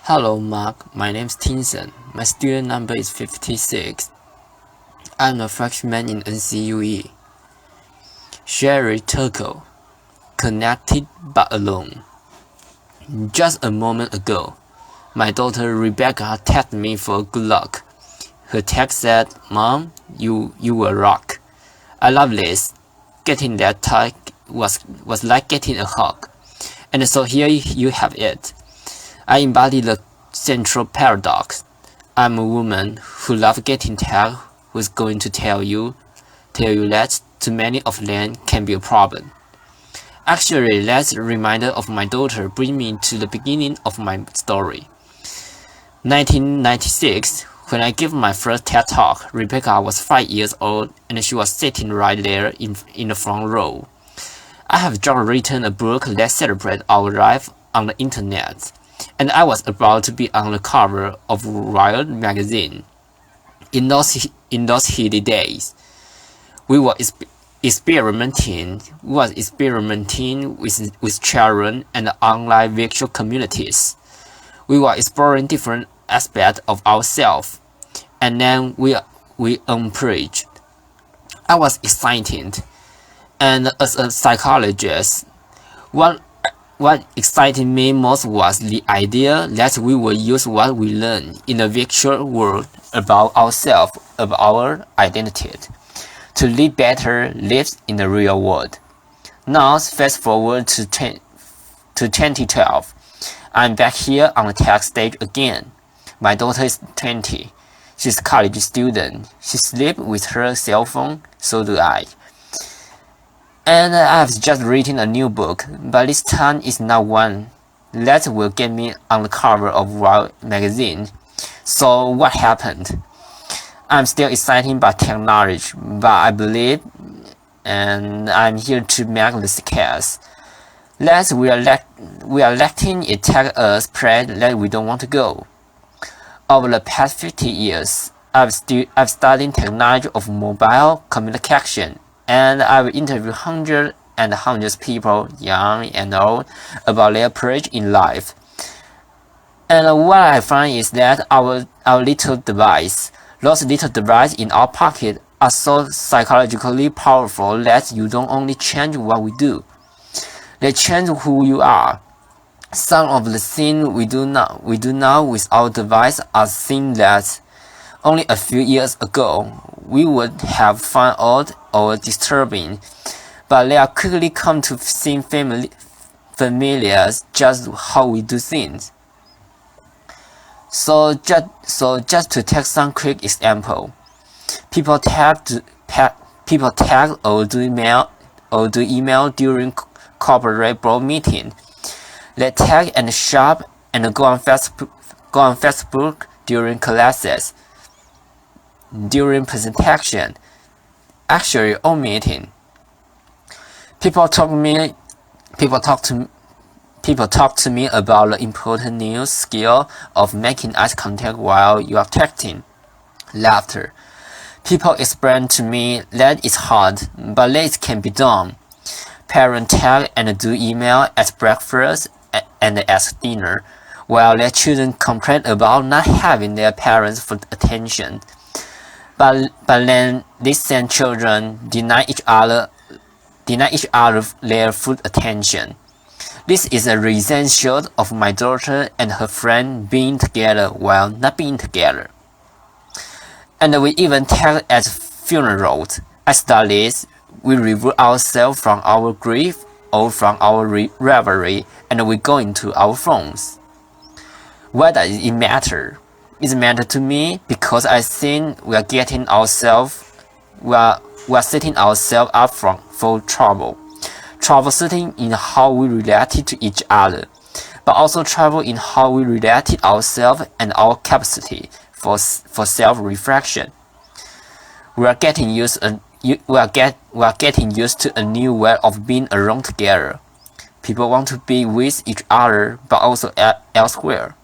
Hello Mark, my name is Tinson. My student number is 56. I'm a freshman in NCUE. Sherry Turkle, connected but alone. Just a moment ago, my daughter Rebecca texted me for good luck. Her text said, "Mom, you will rock." I love this. Getting that tag was like getting a hug. And so here you have it. I embody the central paradox. I'm a woman who loves getting tagged, who's going to tell you that too many of them can be a problem. Actually, that's a reminder of my daughter bring me to the beginning of my story. 1996, when I gave my first TED Talk, Rebecca was 5 years old and she was sitting right there in the front row. I have just written a book that celebrates our life on the internet, and I was about to be on the cover of Wired magazine. In those heady days, we were experimenting with children and online virtual communities. We were exploring different aspects of ourselves, and then we unpreached. I was excited, and as a psychologist, what excited me most was the idea that we will use what we learn in the virtual world about ourselves, about our identity, to live better lives in the real world. Now, fast forward to 2012. I'm back here on the tech stage again. My daughter is 20. She's a college student. She sleeps with her cell phone, so do I. And I've just written a new book, but this time it's not one that will get me on the cover of Wired magazine. So what happened? I'm still excited by technology, but I believe, and I'm here to make this case, that we are letting it take us place that we don't want to go. Over the past 50 years, I've studied technology of mobile communication, and I've interviewed hundreds and hundreds of people, young and old, about their approach in life. And what I find is that our little device, those little devices in our pocket, are so psychologically powerful that you don't only change what we do, they change who you are. Some of the things we do now with our device are things that only a few years ago we would have found odd or disturbing, but they are quickly come to seem familiar, just how we do things. So just to take some quick example, people tag or do email during corporate board meeting. They tag and shop and go on Facebook during classes, during presentation, actually all meeting. People talk to me about the important new skill of making eye contact while you are texting. Laughter. People explain to me that it's hard, but that it can be done. Parents tag and do email at breakfast and at dinner, while their children complain about not having their parents' full attention. But then these same children deny each other their full attention. This is a recent shot of my daughter and her friend being together while not being together. And we even tag at funerals. As studies, we remove ourselves from our grief or from our revelry, and we go into our phones. Why does it matter? It matters to me because I think we are setting ourselves up for trouble. Trouble sitting in how we related to each other, but also trouble in how we related ourselves and our capacity for self-reflection. We are getting used to a new way of being alone together. People want to be with each other, but also elsewhere,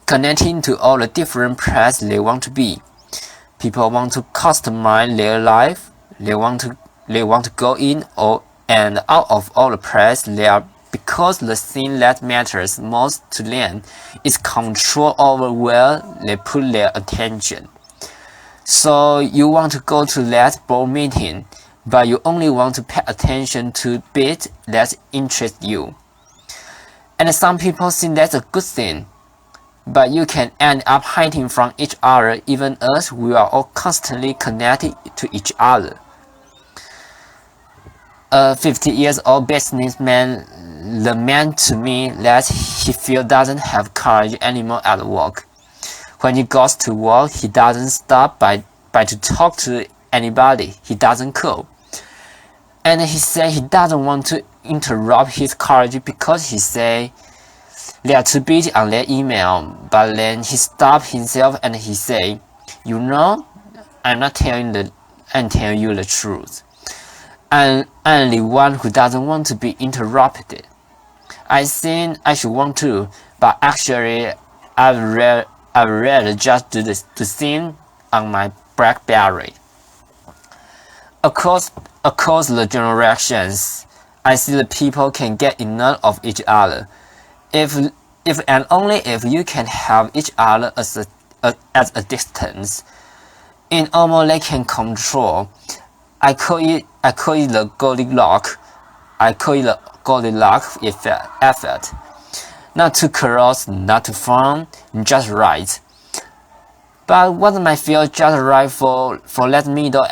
connecting to all the different places they want to be. People want to customize their life. They want to go in and out of all the places they are because the thing that matters most to them is control over where they put their attention. So you want to go to that board meeting, but you only want to pay attention to bits that interest you. And some people think that's a good thing, but you can end up hiding from each other even as we are all constantly connected to each other. A 50-year-old businessman lamented to me that he feels doesn't have courage anymore at work. When he goes to work, he doesn't stop by to talk to anybody. He doesn't call. And he said he doesn't want to interrupt his colleague because he said they are too busy on their email. But then he stopped himself and he said, "You know, I'm not telling you the truth. I'm the one who doesn't want to be interrupted. I think I should want to, but actually I'd rather just do the thing on my BlackBerry." Across the generations, I see that people can get enough of each other. If and only if you can have each other at a distance. In almost they can control. I call it the Goldilocks effect. Not too close, not too far, just right. But what might feel just right for that middle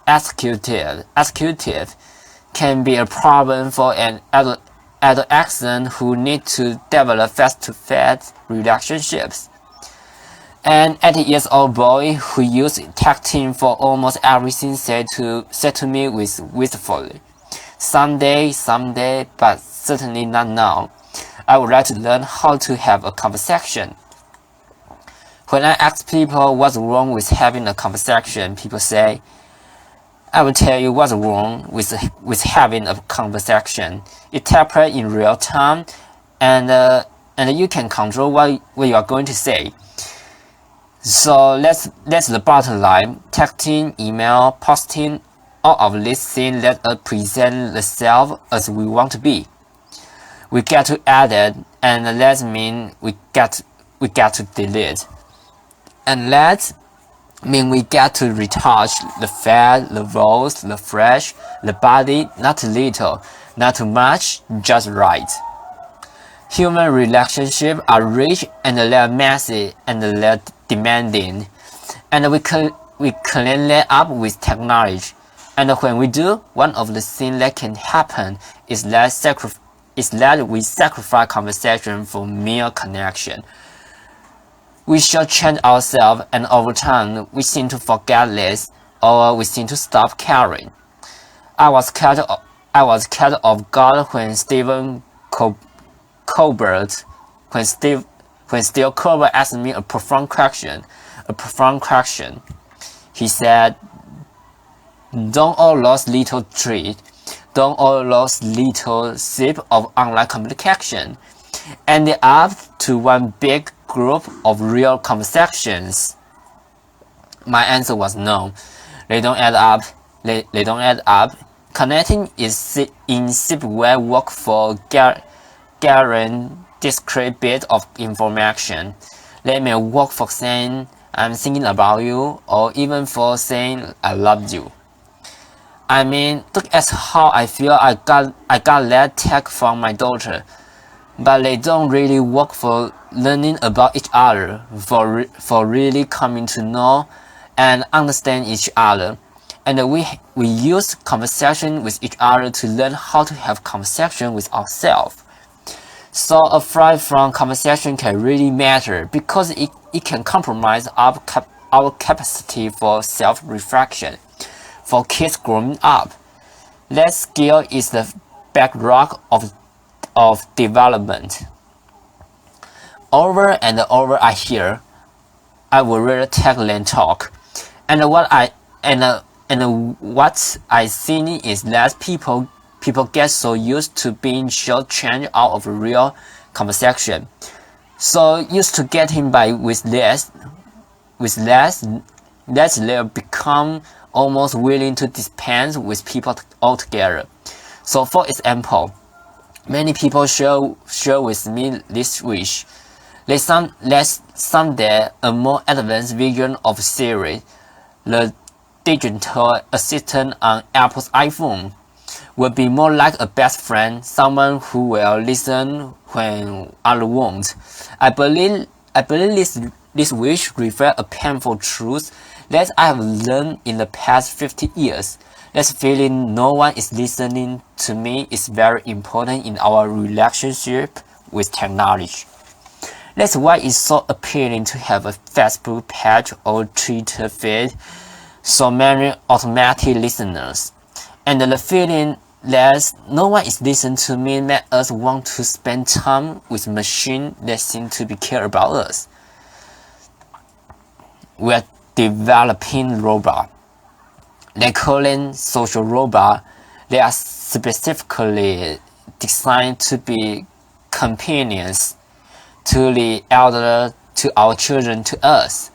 executive can be a problem for an adolescent who needs to develop face-to-face relationships. An 80-year-old boy who used texting for almost everything said to me wistfully, Someday, but certainly not now. I would like to learn how to have a conversation." When I ask people what's wrong with having a conversation, people say, "I will tell you what's wrong with having a conversation. It takes place in real time, and you can control what you are going to say." So that's the bottom line. Texting, email, posting, all of these things let us present the self as we want to be. We get to edit, and that means we get to delete, and that means we get to retouch the fat, the voice, the flesh, the body, not little, not too much, just right. Human relationships are rich and they're messy and they're demanding, and we clean that up with technology. And when we do, one of the things that can happen is that we sacrifice conversation for mere connection. We should change ourselves, and over time, we seem to forget this, or we seem to stop caring. I was scared of God when Stephen Colbert asked me a profound question. He said, "Don't all those little trees, don't all those little sips of online communication end up to one big group of real conversations?" My answer was no. They don't add up. They don't add up. Connecting is in simple way work for gathering discrete bit of information. They may work for saying "I'm thinking about you," or even for saying "I love you." I mean, look at how I feel I got that text from my daughter. But they don't really work for learning about each other, for really coming to know and understand each other. And we use conversation with each other to learn how to have conversation with ourselves. So a flight from conversation can really matter because it can compromise our capacity for self-reflection. For kids growing up, that skill is the bedrock of development. Over and over I hear, "I would rather take than talk," and what I see is that people get so used to being shortchanged out of real conversation, so used to getting by with less, that they become almost willing to dispense with people altogether. So for example, Many people share with me this wish. Let's someday a more advanced version of Siri, the digital assistant on Apple's iPhone, will be more like a best friend, someone who will listen when others won't. I believe this wish reflects a painful truth that I have learned in the past 50 years. That feeling no one is listening to me is very important in our relationship with technology. That's why it's so appealing to have a Facebook page or Twitter feed, so many automatic listeners. And the feeling that no one is listening to me makes us want to spend time with machines that seem to be care about us. We are developing robots. They call them social robots. They are specifically designed to be companions to the elder, to our children, to us.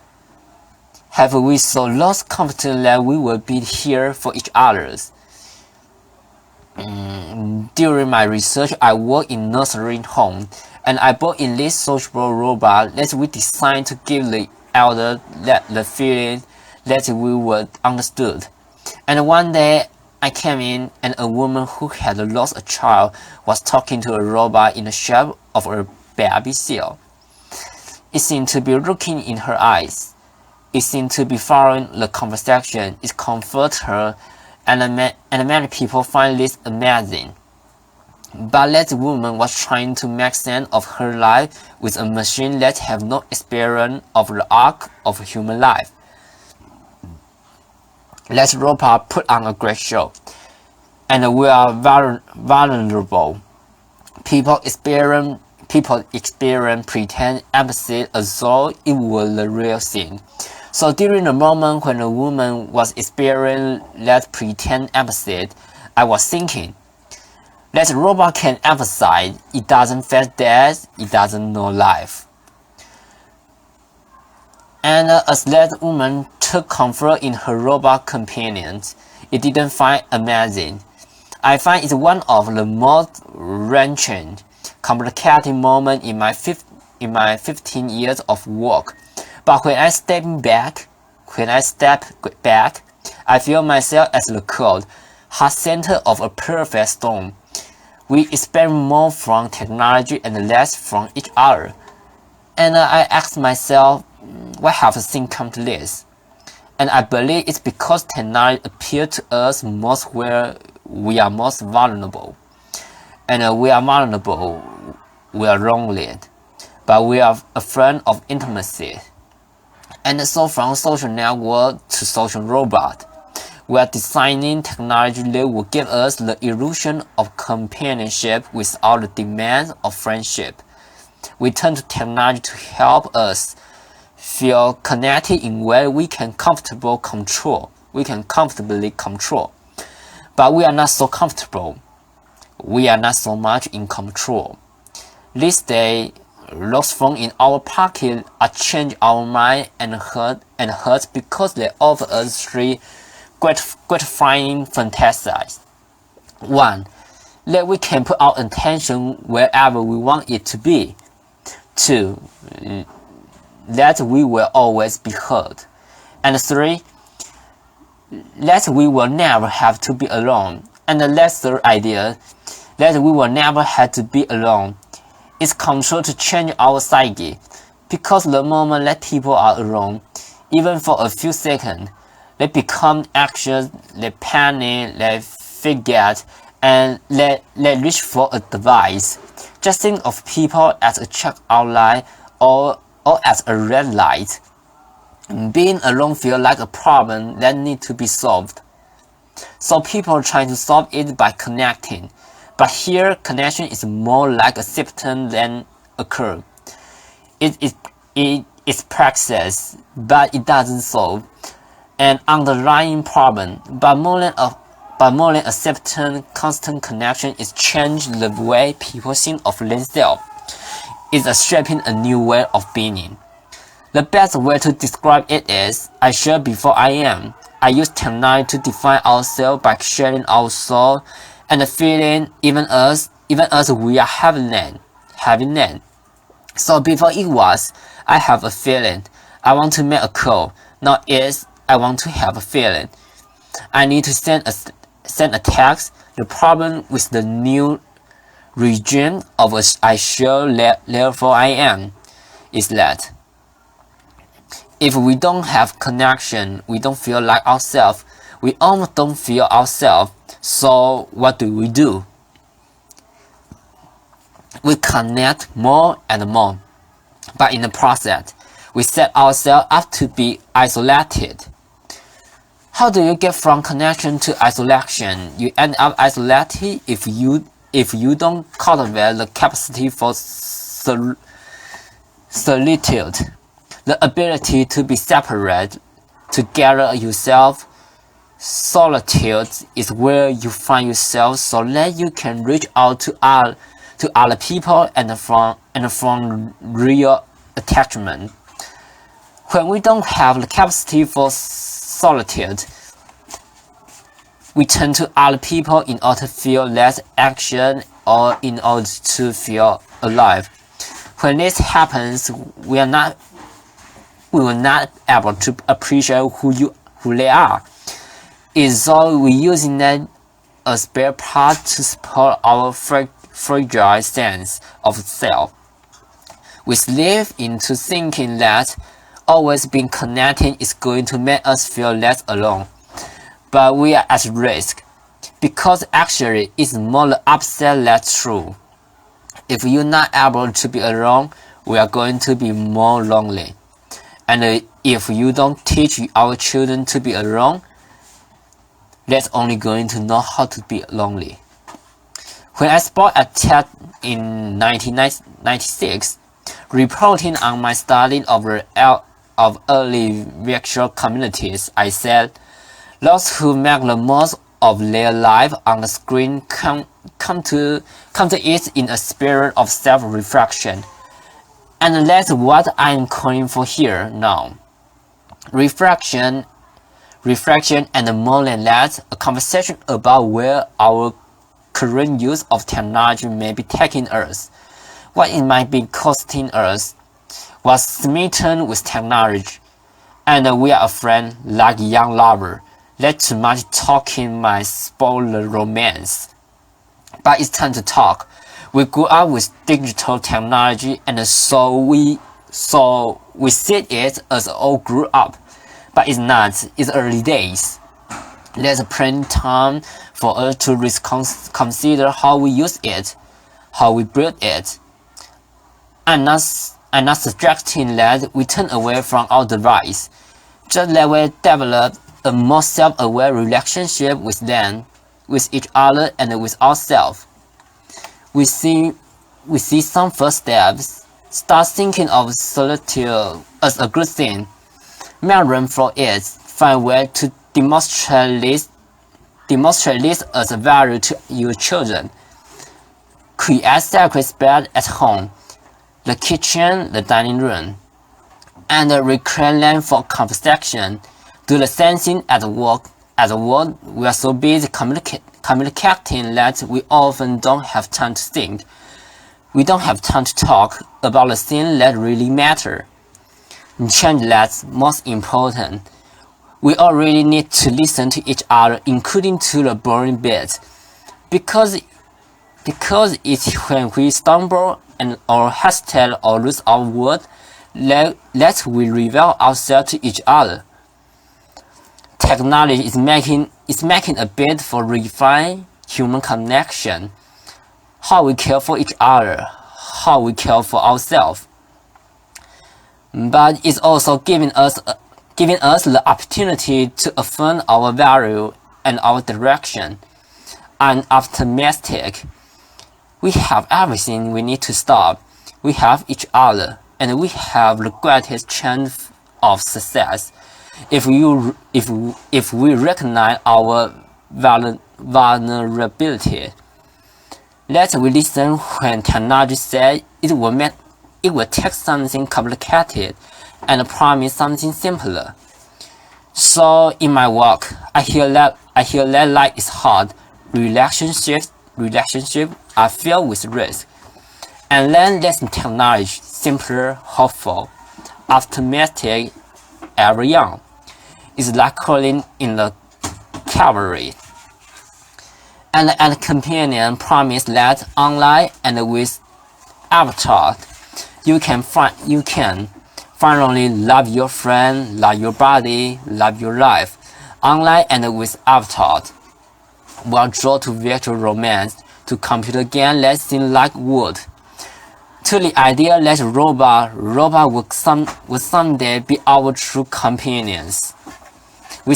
Have we so lost confidence that we will be here for each other? During my research, I work in nursery home, and I bought in this social robot that we designed to give the elder the feeling that we were understood. And one day I came in, and a woman who had lost a child was talking to a robot in the shape of a baby seal. It seemed to be looking in her eyes. It seemed to be following the conversation. It comforted her, and many people find this amazing. But that woman was trying to make sense of her life with a machine that had no experience of the arc of human life. That robot put on a great show, and we are vulnerable. People experience pretend empathy as though it was the real thing. So during the moment when the woman was experiencing that pretend empathy, I was thinking, that robot can empathize. It doesn't face death. It doesn't know life. And as that woman took comfort in her robot companions, it didn't find amazing. I find it one of the most wrenching, complicated moments in my 15 years of work. But when I step back, I feel myself as the cold, heart center of a perfect storm. We expect more from technology and less from each other. And I ask myself, why have things come to this? And I believe it's because technology appears to us most where we are most vulnerable. And we are vulnerable, we are lonely, but we are afraid of intimacy. And so from social network to social robot, we are designing technology that will give us the illusion of companionship without the demands of friendship. We turn to technology to help us feel connected in ways we can comfortably control. But we are not so comfortable. We are not so much in control. This day, those phones in our pocket are change our mind and hurt because they offer us three gratifying fantasies. 1. That we can put our attention wherever we want it to be. 2. That we will always be heard. And 3. That we will never have to be alone. And the lesser idea, that we will never have to be alone, is control to change our psyche. Because the moment that people are alone, even for a few seconds, they become anxious, they panic, they forget, and they reach for a device. Just think of people as a checkout line or as a red light. Being alone feels like a problem that needs to be solved. So people try to solve it by connecting. But here, connection is more like a symptom than a curve. It is practice, but it doesn't solve an underlying problem. But more than a symptom, constant connection is changing the way people think of themselves. It's shaping a new way of being. The best way to describe it is, I share before I am. I use technology to define ourselves by sharing our soul and feeling, even us even as we are having none. So before it was, I have a feeling, I want to make a call. Now is, I want to have a feeling, I need to send a text. The problem with the new regime of a I shall, therefore I am, is that if we don't have connection, we don't feel like ourselves. We almost don't feel ourselves. So what do? We connect more and more, but in the process, we set ourselves up to be isolated. How do you get from connection to isolation? You end up isolated if you don't cultivate the capacity for solitude, the ability to be separate, to gather yourself. Solitude is where you find yourself so that you can reach out to other people and from real attachment. When we don't have the capacity for solitude, we turn to other people in order to feel less action or in order to feel alive. When this happens, we will not able to appreciate who they are. It's so we using them as spare part to support our fragile sense of self. We slip into thinking that always being connected is going to make us feel less alone. But we are at risk, because actually it's more the opposite that's true. If you're not able to be alone, we are going to be more lonely. And if you don't teach our children to be alone, they're only going to know how to be lonely. When I spoke at TED in 1996, reporting on my study of early virtual communities, I said, those who make the most of their life on the screen come to it in a spirit of self-reflection. And that's what I'm calling for here now. Reflection, and more than that, a conversation about where our current use of technology may be taking us, what it might be costing us, was smitten with technology, and we are afraid, like young lover, that too much talking might spoil the romance. But it's time to talk. We grew up with digital technology, and so we see it as all grew up. But it's not, it's early days. There's plenty of time for us to consider how we use it, how we build it. I'm not suggesting that we turn away from our device, just that we develop a more self-aware relationship with them, with each other, and with ourselves. We see some first steps. Start thinking of solitude as a good thing. Learn from it. Find ways to demonstrate this as a value to your children. Create sacred space at home, the kitchen, the dining room, and reclaim them for conversation. Do the same thing at work. At work, we are so busy communicating that we often don't have time to think. We don't have time to talk about the things that really matter. Change that's most important. We all really need to listen to each other, including to the boring bits, because it's when we stumble or hesitate or lose our word that we reveal ourselves to each other. Technology is making a bid for refine human connection, how we care for each other, how we care for ourselves. But it's also giving us the opportunity to affirm our value and our direction. I'm optimistic. We have everything we need to stop. We have each other, and we have the greatest chance of success. If we recognize our vulnerability, let we listen when technology says it will take something complicated and promise something simpler. So in my work, I hear that life is hard, relationships relationships are filled with risk, and then less technology, simpler, hopeful, optimistic, ever young. It's like calling in the cavalry. And companion promise that online and with avatar, you can finally love your friend, love your body, love your life. Online and with avatar will draw to virtual romance, to computer game that seem like wood, to the idea that robot will someday be our true companions. We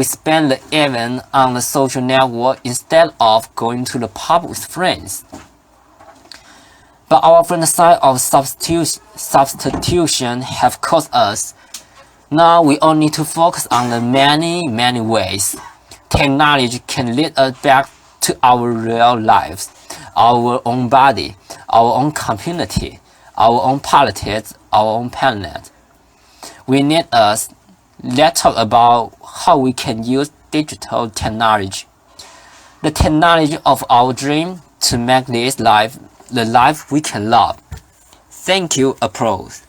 spend the evening on the social network instead of going to the pub with friends. But our side of substitution have caused us. Now we all need to focus on the many ways technology can lead us back to our real lives, our own body, our own community, our own politics, our own planet. Let's talk about how we can use digital technology, the technology of our dream, to make this life the life we can love. Thank you, applause.